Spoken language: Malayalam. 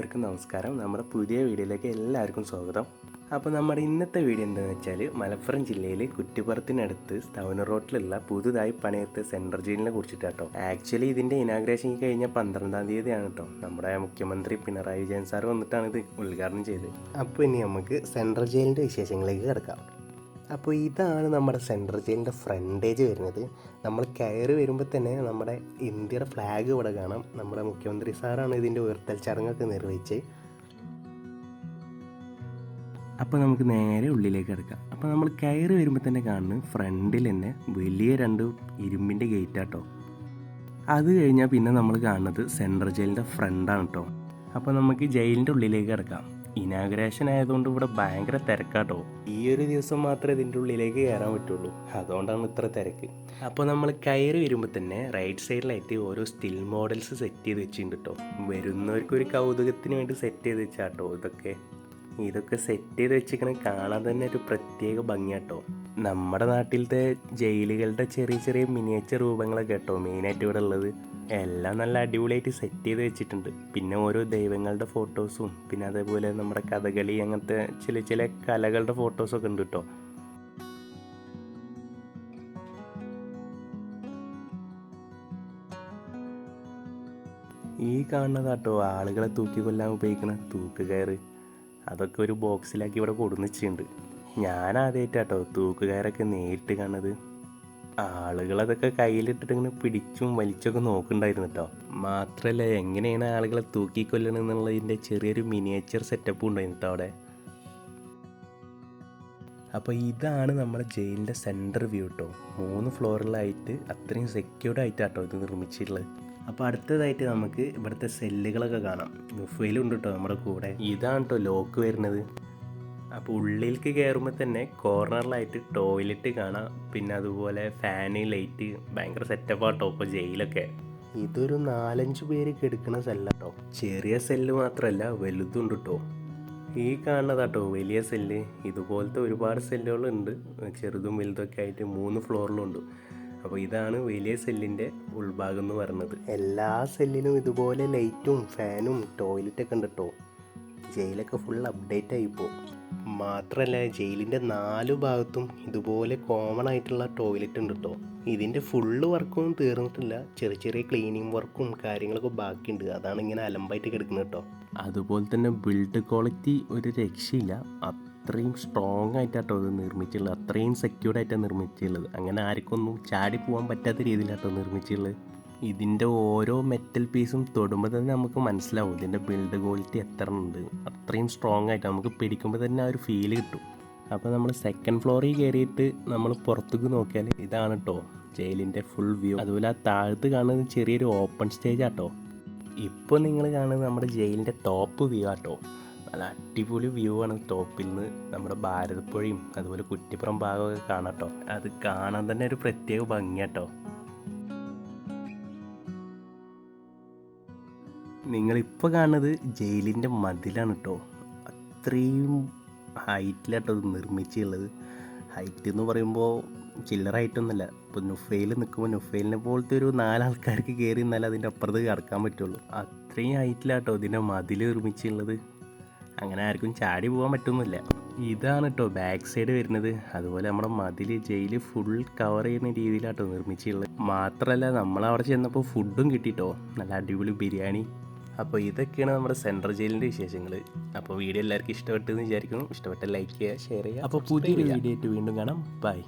എല്ലാവർക്കും നമസ്കാരം. നമ്മുടെ പുതിയ വീഡിയോയിലേക്ക് എല്ലാവർക്കും സ്വാഗതം. അപ്പോൾ നമ്മുടെ ഇന്നത്തെ വീഡിയോ എന്താണെന്ന് വെച്ചാൽ മലപ്പുറം ജില്ലയിൽ കുറ്റിപ്പുറത്തിനടുത്ത് ടൗൺ റോഡിലുള്ള പുതുതായി പണിയെടുത്ത സെൻട്രൽ ജയിലിനെ കുറിച്ചിട്ടാട്ടോ. ആക്ച്വലി ഇതിൻ്റെ ഇനാഗ്രേഷൻ കഴിഞ്ഞ 12-ാം തീയതിയാണ് കേട്ടോ. നമ്മുടെ മുഖ്യമന്ത്രി പിണറായി വിജയൻ സാർ വന്നിട്ടാണ് ഇത് ഉദ്ഘാടനം ചെയ്തത്. അപ്പോൾ ഇനി നമുക്ക് സെൻട്രൽ ജയിലിൻ്റെ വിശേഷങ്ങളിലേക്ക് കിടക്കാം. അപ്പോൾ ഇതാണ് നമ്മുടെ സെൻട്രൽ ജയിലിൻ്റെ ഫ്രണ്ടേജ് വരുന്നത്. നമ്മൾ കയറി വരുമ്പോൾ തന്നെ നമ്മുടെ ഇന്ത്യയുടെ ഫ്ലാഗ് ഇവിടെ കാണാം. നമ്മുടെ മുഖ്യമന്ത്രി സാറാണ് ഇതിൻ്റെ ഉയർത്തൽ ചടങ്ങൊക്കെ നിർവഹിച്ച്. അപ്പോൾ നമുക്ക് നേരെ ഉള്ളിലേക്ക് കിടക്കാം. അപ്പോൾ നമ്മൾ കയറി വരുമ്പോൾ തന്നെ കാണുന്നത് ഫ്രണ്ടിൽ തന്നെ വലിയ 2 ഇരുമ്പിൻ്റെ ഗേറ്റാട്ടോ. അത് കഴിഞ്ഞാൽ പിന്നെ നമ്മൾ കാണുന്നത് സെൻട്രൽ ജയിലിൻ്റെ ഫ്രണ്ടാണ് കേട്ടോ. അപ്പോൾ നമുക്ക് ജയിലിൻ്റെ ഉള്ളിലേക്ക് കിടക്കാം. ഇനാഗ്രേഷൻ ആയതുകൊണ്ട് ഇവിടെ ഭയങ്കര തിരക്കാട്ടോ. ഈ ഒരു ദിവസം മാത്രമേ ഇതിൻ്റെ ഉള്ളിലേക്ക് കയറാൻ പറ്റുള്ളൂ, അതുകൊണ്ടാണ് ഇത്ര തിരക്ക്. അപ്പോൾ നമ്മൾ കയറി വരുമ്പോൾ തന്നെ റൈറ്റ് സൈഡിലായിട്ട് ഓരോ സ്റ്റിൽ മോഡൽസ് സെറ്റ് ചെയ്ത് വെച്ചിട്ടുണ്ട് കേട്ടോ. വരുന്നവർക്കൊരു കൗതുകത്തിന് വേണ്ടി സെറ്റ് ചെയ്ത് വെച്ചാട്ടോ. ഇതൊക്കെ സെറ്റ് ചെയ്ത് വെച്ചിരിക്കണ കാണാൻ തന്നെ ഒരു പ്രത്യേക ഭംഗിയാട്ടോ. നമ്മുടെ നാട്ടിലത്തെ ജയിലുകളുടെ ചെറിയ ചെറിയ മിനിയേച്ചർ രൂപങ്ങളൊക്കെ കേട്ടോ മെയിനായിട്ട് ഇവിടെ ഉള്ളത്. എല്ലാം നല്ല അടിപൊളിയായിട്ട് സെറ്റ് ചെയ്ത് വെച്ചിട്ടുണ്ട്. പിന്നെ ഓരോ ദൈവങ്ങളുടെ ഫോട്ടോസും പിന്നെ അതേപോലെ നമ്മുടെ കഥകളി അങ്ങനത്തെ ചില കലകളുടെ ഫോട്ടോസൊക്കെ ഉണ്ട് കേട്ടോ. ഈ കാണുന്നതാട്ടോ ആളുകളെ തൂക്കിക്കൊല്ലാൻ ഉപയോഗിക്കുന്ന തൂക്കുകയറ്. അതൊക്കെ ഒരു ബോക്സിലാക്കി ഇവിടെ കൊടുന്നിട്ടുണ്ട്. ഞാൻ ആദ്യമായിട്ടാട്ടോ തൂക്കുകയറൊക്കെ നേരിട്ട് കാണുന്നത്. ആളുകളതൊക്കെ കയ്യിലിട്ടിട്ട് ഇങ്ങനെ പിടിച്ചും വലിച്ചൊക്കെ നോക്കുന്നുണ്ടായിരുന്നു കേട്ടോ. മാത്രമല്ല എങ്ങനെയാണ് ആളുകളെ തൂക്കിക്കൊല്ലണമെന്നുള്ളതിൻ്റെ ചെറിയൊരു മിനിയേച്ചർ സെറ്റപ്പ് ഉണ്ടായിരുന്നു കേട്ടോ അവിടെ. അപ്പോൾ ഇതാണ് നമ്മുടെ ജയിലിൻ്റെ സെൻറ്റർ വ്യൂ കേട്ടോ. 3 ഫ്ലോറിലായിട്ട് അത്രയും സെക്യൂർഡ് ആയിട്ടാട്ടോ ഇത് നിർമ്മിച്ചിട്ടുള്ളത്. അപ്പോൾ അടുത്തതായിട്ട് നമുക്ക് ഇവിടുത്തെ സെല്ലുകളൊക്കെ കാണാം. നുഫയിലുണ്ട് കേട്ടോ നമ്മുടെ കൂടെ. ഇതാണ് കേട്ടോ ലോക്ക് വരുന്നത്. അപ്പോൾ ഉള്ളിലേക്ക് കയറുമ്പോൾ തന്നെ കോർണറിലായിട്ട് ടോയ്ലറ്റ് കാണാം. പിന്നെ അതുപോലെ ഫാന് ലൈറ്റ് ഭയങ്കര സെറ്റപ്പാട്ടോ ഇപ്പോൾ ജയിലൊക്കെ. ഇതൊരു 4-5 പേര് കിടക്കുന്ന സെല്ലാട്ടോ. ചെറിയ സെല്ല് മാത്രമല്ല വലുതുണ്ട് കേട്ടോ. ഈ കാണുന്നതാട്ടോ വലിയ സെല്ല്. ഇതുപോലത്തെ ഒരുപാട് സെല്ലുകളുണ്ട്, ചെറുതും വലുതൊക്കെ ആയിട്ട് 3 ഫ്ലോറിലുണ്ട്. അപ്പോൾ ഇതാണ് വലിയ സെല്ലിൻ്റെ ഉൾഭാഗം എന്ന് പറയുന്നത്. എല്ലാ സെല്ലിനും ഇതുപോലെ ലൈറ്റും ഫാനും ടോയ്ലറ്റൊക്കെ ഉണ്ട് കേട്ടോ. ജയിലൊക്കെ ഫുൾ അപ്ഡേറ്റ് ആയിപ്പോൾ. മാത്രമല്ല ജയിലിൻ്റെ 4 ഭാഗത്തും ഇതുപോലെ കോമൺ ആയിട്ടുള്ള ടോയ്ലറ്റ് ഉണ്ട് കേട്ടോ. ഇതിൻ്റെ ഫുള്ള് വർക്കൊന്നും തീർന്നിട്ടില്ല, ചെറിയ ചെറിയ ക്ലീനിങ് വർക്കും കാര്യങ്ങളൊക്കെ ബാക്കിയുണ്ട്. അതാണ് ഇങ്ങനെ അലമ്പായിട്ട് കിടക്കുന്നത് കേട്ടോ. അതുപോലെ തന്നെ ബിൽഡ് ക്വാളിറ്റി ഒരു രക്ഷയില്ല. അത്രയും സ്ട്രോങ് ആയിട്ടാട്ടോ ഇത് നിർമ്മിച്ചുള്ളത്. അത്രയും സെക്യൂർഡ് ആയിട്ടാണ് നിർമ്മിച്ചുള്ളത്. അങ്ങനെ ആർക്കൊന്നും ചാടി പോകാൻ പറ്റാത്ത രീതിയിലാട്ടോ നിർമ്മിച്ചുള്ളത്. ഇതിൻ്റെ ഓരോ മെറ്റൽ പീസും തൊടുമ്പോൾ തന്നെ നമുക്ക് മനസ്സിലാവും ഇതിൻ്റെ ബിൽഡ് ക്വാളിറ്റി എത്ര ഉണ്ട്. അത്രയും സ്ട്രോങ് ആയിട്ട് നമുക്ക് പിടിക്കുമ്പോൾ തന്നെ ആ ഒരു ഫീല് കിട്ടും. അപ്പോൾ നമ്മൾ 2nd ഫ്ലോറിൽ കയറിയിട്ട് നമ്മൾ പുറത്തേക്ക് നോക്കിയാൽ ഇതാണ് കേട്ടോ ജയിലിൻ്റെ ഫുൾ വ്യൂ. അതുപോലെ ആ താഴത്ത് കാണുന്നത് ചെറിയൊരു ഓപ്പൺ സ്റ്റേജ് ആട്ടോ. ഇപ്പോൾ നിങ്ങൾ കാണുന്നത് നമ്മുടെ ജയിലിൻ്റെ ടോപ്പ് വ്യൂ ആട്ടോ. നല്ല അടിപൊളി വ്യൂ ആണ്. ടോപ്പിൽ നിന്ന് നമ്മുടെ ഭാരതപ്പുഴയും അതുപോലെ കുറ്റിപ്പുറം ഭാഗമൊക്കെ കാണാം കേട്ടോ. അത് കാണാൻ തന്നെ ഒരു പ്രത്യേക ഭംഗിയാട്ടോ. നിങ്ങളിപ്പോൾ കാണുന്നത് ജയിലിൻ്റെ മതിലാണ് കേട്ടോ. അത്രയും ഹൈറ്റിലാട്ടോ ഇത് നിർമ്മിച്ചുള്ളത്. ഹൈറ്റ് എന്ന് പറയുമ്പോൾ ചില്ലറ ഹൈറ്റൊന്നുമല്ല. ഇപ്പോൾ നുഫയിൽ നിൽക്കുമ്പോൾ നുഫയിലിനെ പോലത്തെ ഒരു 4 ആൾക്കാർക്ക് കയറി നിന്നാൽ അതിൻ്റെ അപ്പുറത്ത് കടക്കാൻ പറ്റുള്ളൂ. അത്രയും ഹൈറ്റിലാട്ടോ ഇതിൻ്റെ മതിൽ നിർമ്മിച്ചുള്ളത്. അങ്ങനെ ആർക്കും ചാടി പോകാൻ പറ്റുന്നില്ല. ഇതാണ് കേട്ടോ ബാക്ക് സൈഡ് വരുന്നത്. അതുപോലെ നമ്മുടെ മതിൽ ജയിൽ ഫുൾ കവർ ചെയ്യുന്ന രീതിയിലാട്ടോ നിർമ്മിച്ചുള്ളത്. മാത്രമല്ല നമ്മളവിടെ ചെന്നപ്പോൾ ഫുഡും കിട്ടിട്ടോ, നല്ല അടിപൊളി ബിരിയാണി. അപ്പോൾ ഇതൊക്കെയാണ് നമ്മുടെ സെൻട്രൽ ജയിലിൻ്റെ വിശേഷങ്ങൾ. അപ്പോൾ വീഡിയോ എല്ലാവർക്കും ഇഷ്ടപ്പെട്ടെന്ന് വിചാരിക്കുന്നു. ഇഷ്ടപ്പെട്ട ലൈക്ക് ചെയ്യുക, ഷെയർ ചെയ്യുക. അപ്പോൾ പുതിയൊരു വീഡിയോ ആയിട്ട് വീണ്ടും കാണാം. ബൈ.